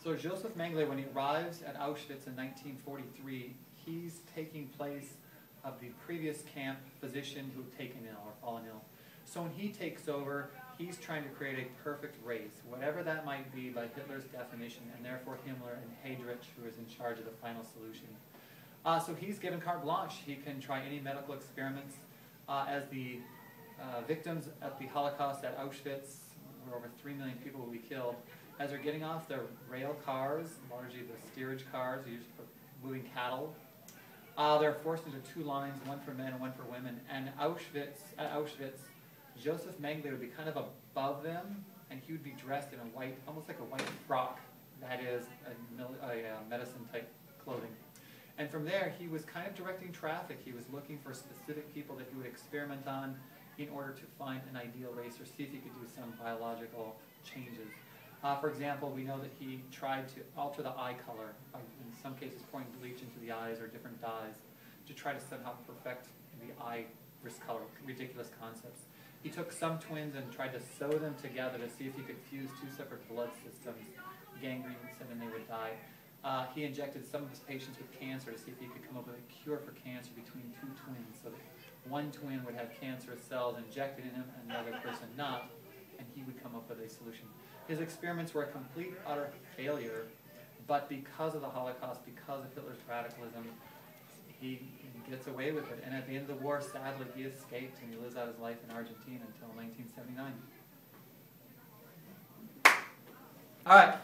So Joseph Mengele, when he arrives at Auschwitz in 1943, he's taking place of the previous camp physician who had taken ill or fallen ill. So when he takes over, he's trying to create a perfect race, whatever that might be by Hitler's definition, and therefore Himmler and Heydrich, who is in charge of the final solution. So he's given carte blanche. He can try any medical experiments. As the victims at the Holocaust at Auschwitz, where over 3 million people will be killed, as they're getting off their rail cars, largely the steerage cars used for moving cattle, they're forced into two lines, one for men and one for women. And at Auschwitz, Joseph Mengele would be kind of above them, and he would be dressed in a white, almost like a white frock, that is a medicine-type clothing. And from there, he was kind of directing traffic. He was looking for specific people that he would experiment on in order to find an ideal race or see if he could do some biological changes. For example, we know that he tried to alter the eye color, by, in some cases pouring bleach into the eyes or different dyes, to try to somehow perfect the iris color, ridiculous concepts. He took some twins and tried to sew them together to see if he could fuse two separate blood systems, gangrene, and then they would die. He injected some of his patients with cancer to see if he could come up with a cure for cancer between two twins, so that one twin would have cancerous cells injected in him and the other person not, and he would come up with a solution. His experiments were a complete, utter failure, but because of the Holocaust, because of Hitler's radicalism, he gets away with it. And at the end of the war, sadly, he escaped and he lives out his life in Argentina until 1979. All right.